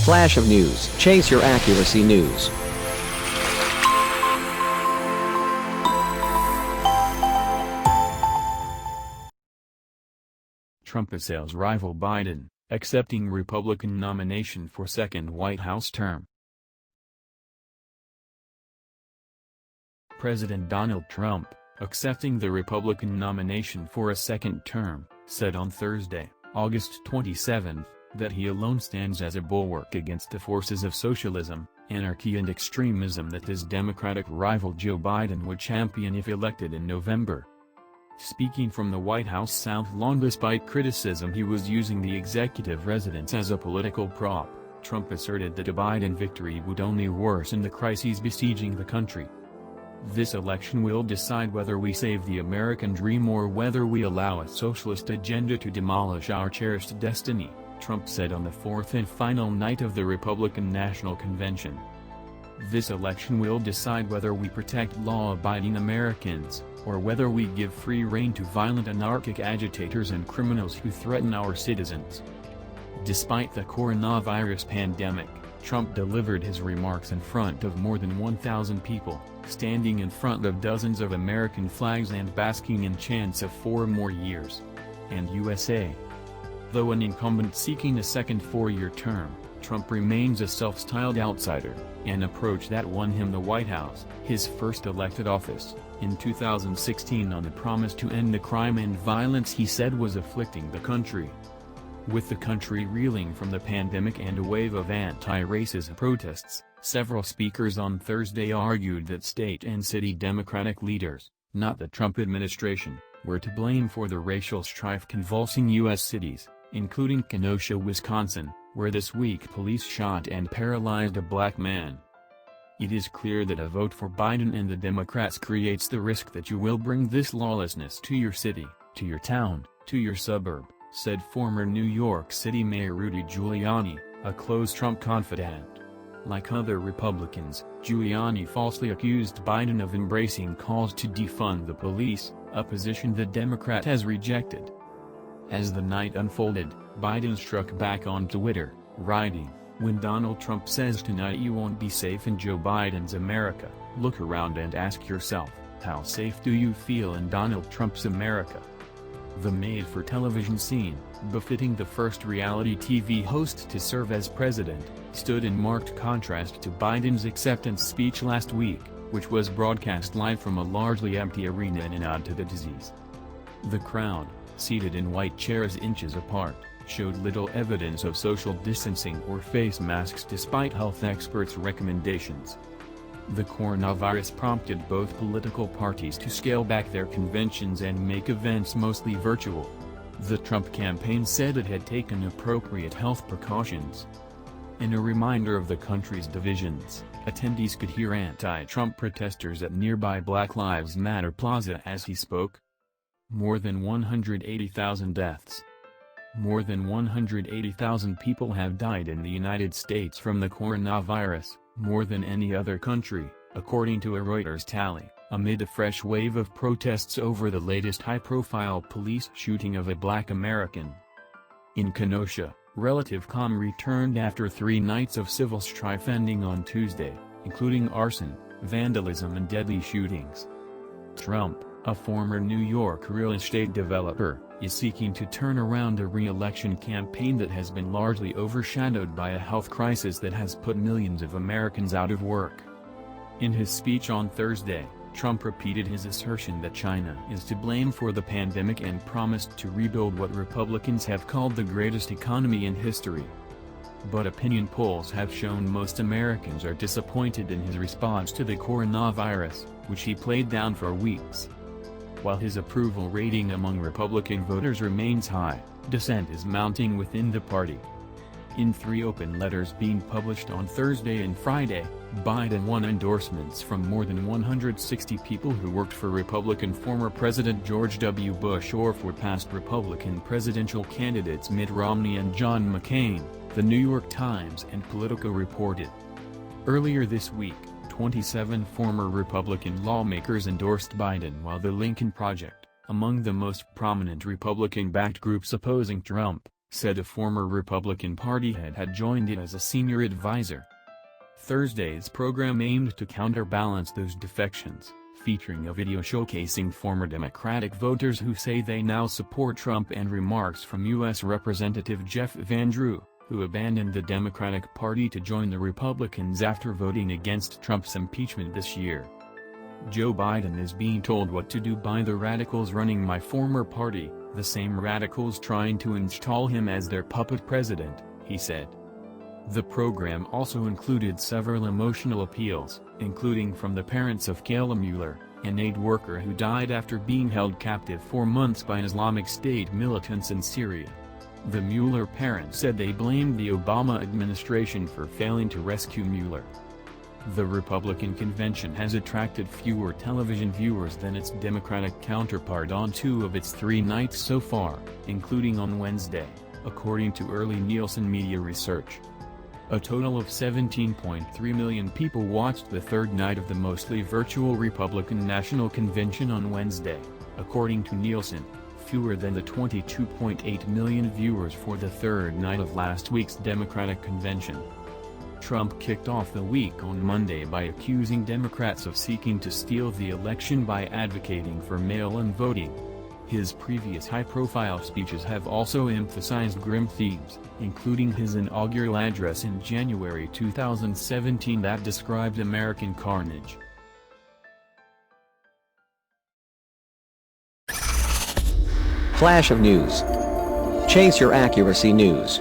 Flash of news. Chase your accuracy news. Trump assails rival Biden, accepting Republican nomination for second White House term. President Donald Trump, accepting the Republican nomination for a second term, said on Thursday, August 27, that he alone stands as a bulwark against the forces of socialism, anarchy and extremism that his Democratic rival Joe Biden would champion if elected in November. Speaking from the White House South Lawn despite criticism he was using the executive residence as a political prop, Trump asserted that a Biden victory would only worsen the crises besieging the country. This election will decide whether we save the American dream or whether we allow a socialist agenda to demolish our cherished destiny, Trump said on the fourth and final night of the Republican National Convention. This election will decide whether we protect law-abiding Americans, or whether we give free rein to violent anarchic agitators and criminals who threaten our citizens. Despite the coronavirus pandemic, Trump delivered his remarks in front of more than 1,000 people, standing in front of dozens of American flags and basking in chants of 4 more years. And USA. Though an incumbent seeking a second 4-year term, Trump remains a self-styled outsider, an approach that won him the White House, his first elected office, in 2016 on the promise to end the crime and violence he said was afflicting the country. With the country reeling from the pandemic and a wave of anti-racist protests, several speakers on Thursday argued that state and city Democratic leaders, not the Trump administration, were to blame for the racial strife convulsing U.S. cities, including Kenosha, Wisconsin, where this week police shot and paralyzed a black man. It is clear that a vote for Biden and the Democrats creates the risk that you will bring this lawlessness to your city, to your town, to your suburb, said former New York City Mayor Rudy Giuliani, a close Trump confidant. Like other Republicans, Giuliani falsely accused Biden of embracing calls to defund the police, a position the Democrat has rejected. As the night unfolded, Biden struck back on Twitter, writing, "When Donald Trump says tonight you won't be safe in Joe Biden's America, look around and ask yourself, how safe do you feel in Donald Trump's America?" The made-for-television scene, befitting the first reality TV host to serve as president, stood in marked contrast to Biden's acceptance speech last week, which was broadcast live from a largely empty arena in an ode to the disease. The crowd, seated in white chairs inches apart, showed little evidence of social distancing or face masks despite health experts' recommendations. The coronavirus prompted both political parties to scale back their conventions and make events mostly virtual. The Trump campaign said it had taken appropriate health precautions. In a reminder of the country's divisions, attendees could hear anti-Trump protesters at nearby Black Lives Matter Plaza as he spoke. More than 180,000 deaths. More than 180,000 people have died in the United States from the coronavirus, more than any other country, according to a Reuters tally, amid a fresh wave of protests over the latest high-profile police shooting of a black American. In Kenosha, relative calm returned after 3 nights of civil strife ending on Tuesday, including arson, vandalism and deadly shootings. Trump, a former New York real estate developer, is seeking to turn around a re-election campaign that has been largely overshadowed by a health crisis that has put millions of Americans out of work. In his speech on Thursday, Trump repeated his assertion that China is to blame for the pandemic and promised to rebuild what Republicans have called the greatest economy in history. But opinion polls have shown most Americans are disappointed in his response to the coronavirus, which he played down for weeks. While his approval rating among Republican voters remains high, dissent is mounting within the party. In 3 open letters being published on Thursday and Friday, Biden won endorsements from more than 160 people who worked for Republican former President George W. Bush or for past Republican presidential candidates Mitt Romney and John McCain, The New York Times and Politico reported. Earlier this week, 27 former Republican lawmakers endorsed Biden while the Lincoln Project, among the most prominent Republican-backed groups opposing Trump, said a former Republican Party head had joined it as a senior advisor. Thursday's program aimed to counterbalance those defections, featuring a video showcasing former Democratic voters who say they now support Trump and remarks from U.S. Representative Jeff Van Drew, who abandoned the Democratic Party to join the Republicans after voting against Trump's impeachment this year. Joe Biden is being told what to do by the radicals running my former party, the same radicals trying to install him as their puppet president, he said. The program also included several emotional appeals, including from the parents of Kayla Mueller, an aid worker who died after being held captive for months by Islamic State militants in Syria. The Mueller parents said they blamed the Obama administration for failing to rescue Mueller. The Republican convention has attracted fewer television viewers than its Democratic counterpart on 2 of its 3 nights so far, including on Wednesday, according to early Nielsen media research. A total of 17.3 million people watched the third night of the mostly virtual Republican National Convention on Wednesday, according to Nielsen, fewer than the 22.8 million viewers for the third night of last week's Democratic convention. Trump kicked off the week on Monday by accusing Democrats of seeking to steal the election by advocating for mail-in voting. His previous high-profile speeches have also emphasized grim themes, including his inaugural address in January 2017 that described American carnage. Flash of news. Chase your accuracy news.